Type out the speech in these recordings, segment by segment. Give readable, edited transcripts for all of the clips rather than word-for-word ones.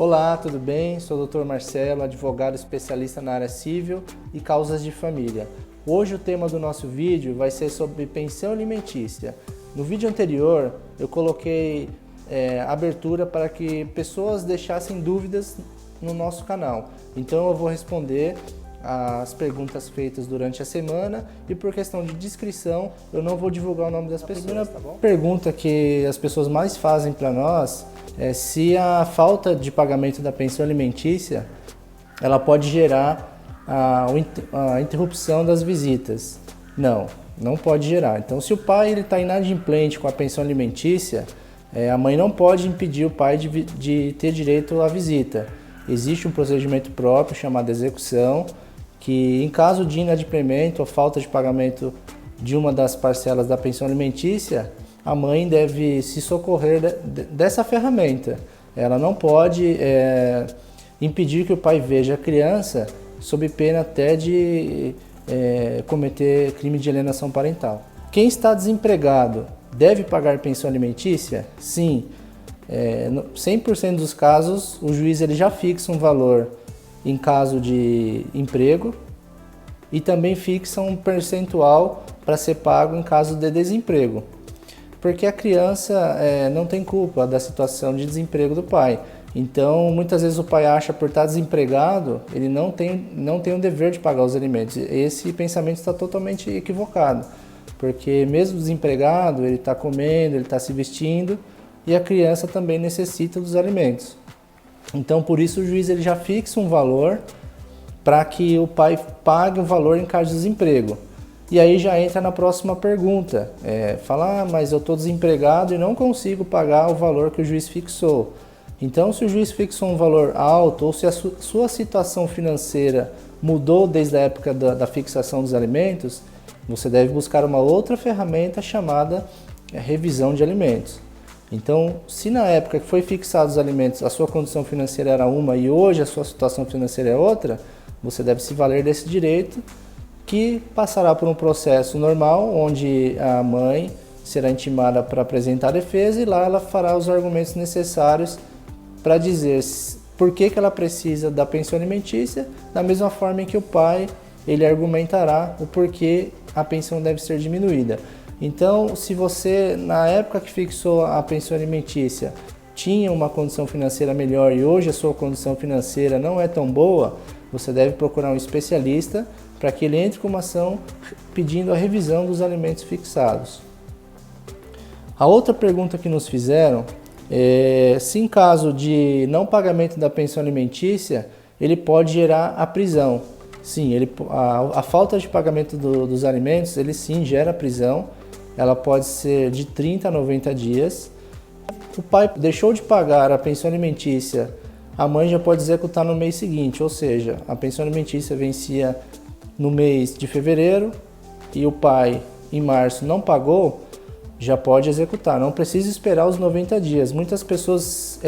Olá, tudo bem? Sou o Dr. Marcelo, advogado especialista na área civil e causas de família. Hoje o tema do nosso vídeo vai ser sobre pensão alimentícia. No vídeo anterior eu coloquei abertura para que pessoas deixassem dúvidas no nosso canal. Então eu vou responder as perguntas feitas durante a semana e por questão de discrição eu não vou divulgar o nome das pessoas. A primeira pergunta que as pessoas mais fazem para nós é se a falta de pagamento da pensão alimentícia ela pode gerar a interrupção das visitas. Não pode gerar. Então, se o pai está inadimplente com a pensão alimentícia, a mãe não pode impedir o pai de ter direito à visita. Existe um procedimento próprio chamado execução, que em caso de inadimplemento ou falta de pagamento de uma das parcelas da pensão alimentícia, a mãe deve se socorrer dessa ferramenta. Ela não pode impedir que o pai veja a criança sob pena até de cometer crime de alienação parental. Quem está desempregado deve pagar pensão alimentícia? Sim. 100% dos casos, o juiz ele já fixa um valor em caso de emprego e também fixa um percentual para ser pago em caso de desemprego. Porque a criança não tem culpa da situação de desemprego do pai. Então, muitas vezes o pai acha por estar desempregado, ele não tem o dever de pagar os alimentos. Esse pensamento está totalmente equivocado, porque mesmo desempregado, ele está comendo, ele está se vestindo e a criança também necessita dos alimentos. Então, por isso o juiz ele já fixa um valor para que o pai pague o valor em caso de desemprego. E aí já entra na próxima pergunta, mas eu estou desempregado e não consigo pagar o valor que o juiz fixou. Então, se o juiz fixou um valor alto ou se a sua situação financeira mudou desde a época da fixação dos alimentos, você deve buscar uma outra ferramenta chamada revisão de alimentos. Então, se na época que foi fixados os alimentos a sua condição financeira era uma e hoje a sua situação financeira é outra, você deve se valer desse direito, que passará por um processo normal, onde a mãe será intimada para apresentar a defesa e lá ela fará os argumentos necessários para dizer por que ela precisa da pensão alimentícia, da mesma forma em que o pai ele argumentará o porquê a pensão deve ser diminuída. Então, se você, na época que fixou a pensão alimentícia, tinha uma condição financeira melhor e hoje a sua condição financeira não é tão boa, você deve procurar um especialista para que ele entre com uma ação pedindo a revisão dos alimentos fixados. A outra pergunta que nos fizeram é se em caso de não pagamento da pensão alimentícia, ele pode gerar a prisão. Sim, a falta de pagamento dos alimentos, ele sim gera prisão. Ela pode ser de 30 a 90 dias. O pai deixou de pagar a pensão alimentícia, a mãe já pode executar no mês seguinte, ou seja, a pensão alimentícia vencia no mês de fevereiro e o pai em março não pagou, já pode executar, não precisa esperar os 90 dias. Muitas pessoas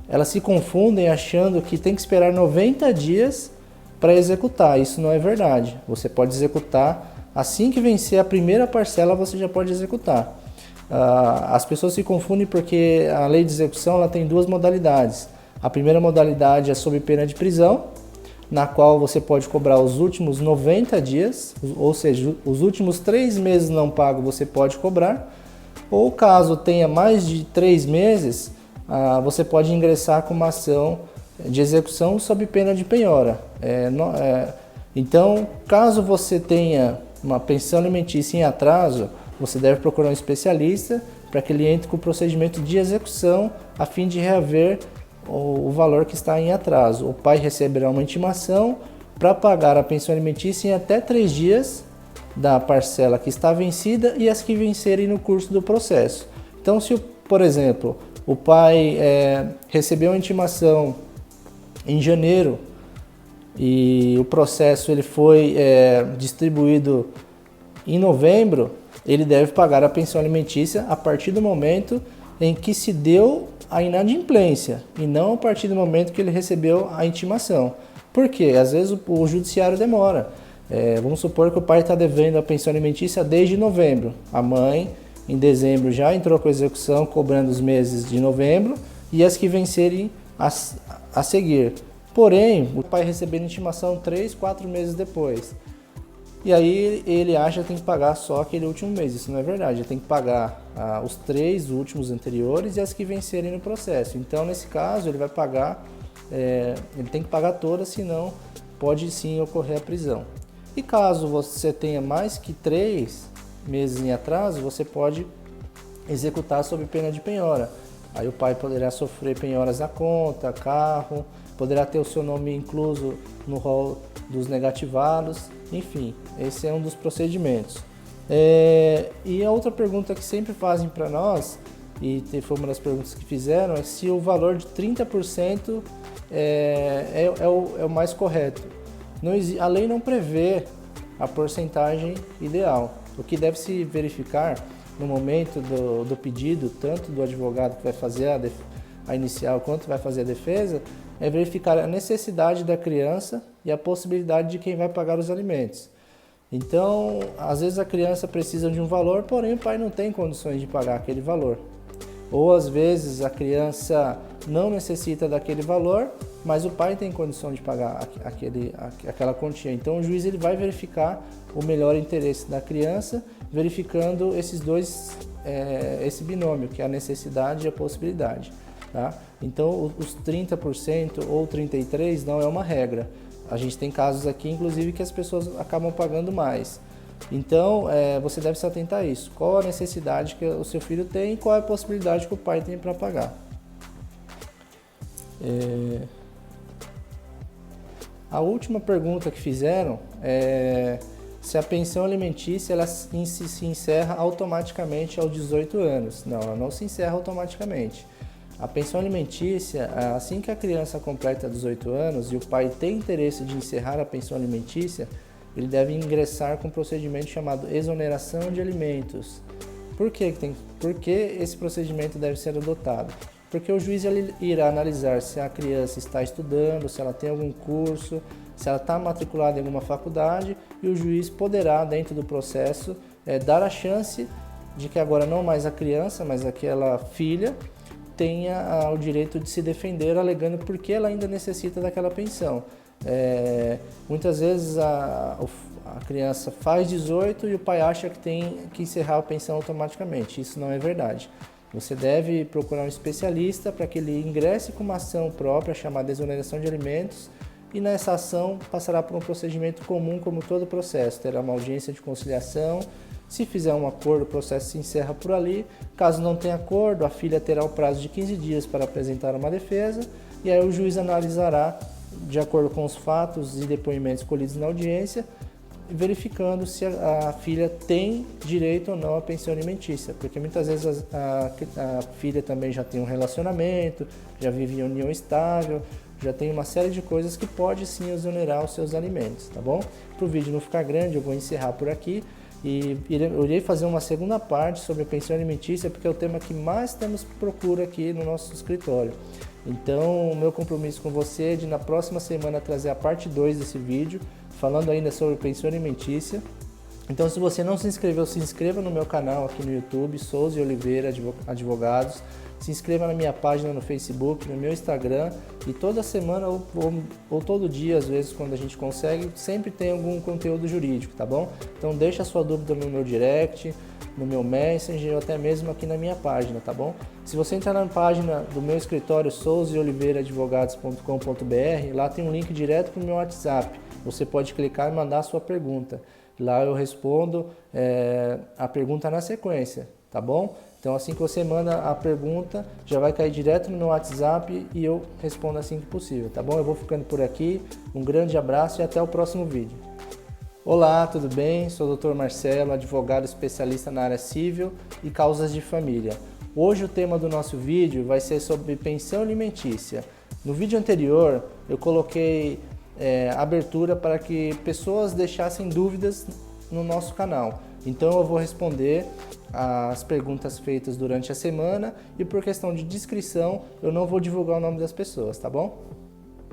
elas se confundem achando que tem que esperar 90 dias para executar, isso não é verdade. Você pode executar assim que vencer a primeira parcela, você já pode executar. As pessoas se confundem porque a lei de execução ela tem duas modalidades. A primeira modalidade é sob pena de prisão, na qual você pode cobrar os últimos 90 dias, ou seja, os últimos 3 meses não pago você pode cobrar, ou caso tenha mais de 3 meses, você pode ingressar com uma ação de execução sob pena de penhora. Então, caso você tenha uma pensão alimentícia em atraso, você deve procurar um especialista para que ele entre com o procedimento de execução a fim de reaver o valor que está em atraso. O pai receberá uma intimação para pagar a pensão alimentícia em até 3 dias da parcela que está vencida e as que vencerem no curso do processo. Então, se, por exemplo, o pai recebeu uma intimação em janeiro e o processo ele foi distribuído em novembro, ele deve pagar a pensão alimentícia a partir do momento em que se deu a inadimplência e não a partir do momento que ele recebeu a intimação. Por quê? Às vezes o judiciário demora. Vamos supor que o pai está devendo a pensão alimentícia desde novembro. A mãe, em dezembro, já entrou com a execução, cobrando os meses de novembro e as que vencerem a seguir. Porém, o pai recebendo intimação 3, 4 meses depois. E aí ele acha que tem que pagar só aquele último mês. Isso não é verdade. Ele tem que pagar os 3 últimos anteriores e as que vencerem no processo. Então, nesse caso, ele vai pagar, ele tem que pagar todas, senão pode sim ocorrer a prisão. E caso você tenha mais que 3 meses em atraso, você pode executar sob pena de penhora. Aí o pai poderá sofrer penhoras da conta, carro, poderá ter o seu nome incluso no rol dos negativados, enfim, esse é um dos procedimentos. E a outra pergunta que sempre fazem para nós, e foi uma das perguntas que fizeram, é se o valor de 30% é o mais correto. A lei não prevê a porcentagem ideal. O que deve se verificar no momento do pedido, tanto do advogado que vai fazer a inicial quanto vai fazer a defesa, é verificar a necessidade da criança e a possibilidade de quem vai pagar os alimentos. Então, às vezes a criança precisa de um valor, porém o pai não tem condições de pagar aquele valor. Ou às vezes a criança não necessita daquele valor, mas o pai tem condição de pagar aquela quantia. Então o juiz ele vai verificar o melhor interesse da criança, verificando esse binômio, que é a necessidade e a possibilidade. Tá? Então os 30% ou 33% não é uma regra. A gente tem casos aqui, inclusive, que as pessoas acabam pagando mais. Então, você deve se atentar a isso. Qual a necessidade que o seu filho tem e qual é a possibilidade que o pai tem para pagar. A última pergunta que fizeram é se a pensão alimentícia ela se encerra automaticamente aos 18 anos. Não, ela não se encerra automaticamente. A pensão alimentícia, assim que a criança completa 18 anos e o pai tem interesse de encerrar a pensão alimentícia, ele deve ingressar com um procedimento chamado exoneração de alimentos. Por que esse procedimento deve ser adotado? Porque o juiz irá analisar se a criança está estudando, se ela tem algum curso, se ela está matriculada em alguma faculdade, e o juiz poderá, dentro do processo, dar a chance de que agora não mais a criança, mas aquela filha, tenha o direito de se defender, alegando porque ela ainda necessita daquela pensão. Muitas vezes a criança faz 18 e o pai acha que tem que encerrar a pensão automaticamente. Isso não é verdade. Você deve procurar um especialista para que ele ingresse com uma ação própria chamada exoneração de alimentos, e nessa ação passará por um procedimento comum como todo processo. Terá uma audiência de conciliação. Se fizer um acordo, o processo se encerra por ali. Caso não tenha acordo, a filha terá o prazo de 15 dias para apresentar uma defesa, e aí o juiz analisará, de acordo com os fatos e depoimentos colhidos na audiência, verificando se a filha tem direito ou não à pensão alimentícia, porque muitas vezes a filha também já tem um relacionamento, já vive em união estável, já tem uma série de coisas que pode sim exonerar os seus alimentos, tá bom? Para o vídeo não ficar grande, eu vou encerrar por aqui e eu irei fazer uma segunda parte sobre a pensão alimentícia, porque é o tema que mais temos procura aqui no nosso escritório. Então, o meu compromisso com você é de na próxima semana trazer a parte 2 desse vídeo, falando ainda sobre pensão alimentícia. Então, se você não se inscreveu, se inscreva no meu canal aqui no YouTube, Souza e Oliveira Advogados. Se inscreva na minha página no Facebook, no meu Instagram, e toda semana ou todo dia, às vezes, quando a gente consegue, sempre tem algum conteúdo jurídico, tá bom? Então deixa a sua dúvida no meu direct, no meu Messenger ou até mesmo aqui na minha página, tá bom? Se você entrar na página do meu escritório, souzaeoliveiraadvogados.com.br, lá tem um link direto para o meu WhatsApp. Você pode clicar e mandar a sua pergunta. Lá eu respondo a pergunta na sequência, tá bom? Então assim que você manda a pergunta, já vai cair direto no meu WhatsApp e eu respondo assim que possível, tá bom? Eu vou ficando por aqui, um grande abraço e até o próximo vídeo. Olá, tudo bem? Sou o Dr. Marcelo, advogado especialista na área civil e causas de família. Hoje o tema do nosso vídeo vai ser sobre pensão alimentícia. No vídeo anterior eu coloquei abertura para que pessoas deixassem dúvidas no nosso canal. Então eu vou responder as perguntas feitas durante a semana e por questão de discrição eu não vou divulgar o nome das pessoas, tá bom?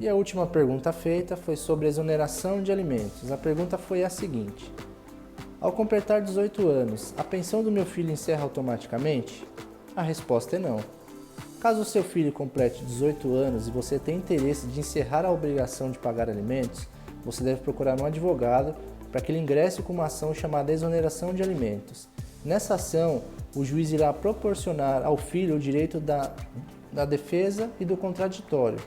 E a última pergunta feita foi sobre exoneração de alimentos. A pergunta foi a seguinte: ao completar 18 anos, a pensão do meu filho encerra automaticamente? A resposta é não. Caso o seu filho complete 18 anos e você tenha interesse de encerrar a obrigação de pagar alimentos, você deve procurar um advogado para que ele ingresse com uma ação chamada exoneração de alimentos. Nessa ação, o juiz irá proporcionar ao filho o direito da defesa e do contraditório.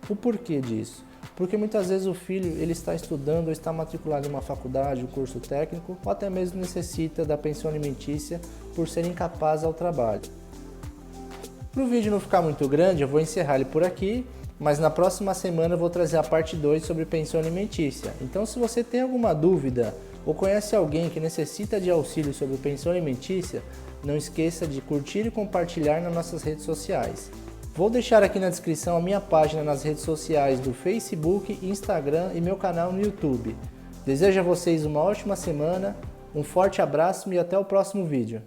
O porquê disso? Porque muitas vezes o filho ele está estudando ou está matriculado em uma faculdade, um curso técnico, ou até mesmo necessita da pensão alimentícia por ser incapaz ao trabalho. Para o vídeo não ficar muito grande, eu vou encerrar ele por aqui, mas na próxima semana eu vou trazer a parte 2 sobre pensão alimentícia. Então, se você tem alguma dúvida ou conhece alguém que necessita de auxílio sobre pensão alimentícia, não esqueça de curtir e compartilhar nas nossas redes sociais. Vou deixar aqui na descrição a minha página nas redes sociais do Facebook, Instagram e meu canal no YouTube. Desejo a vocês uma ótima semana, um forte abraço e até o próximo vídeo.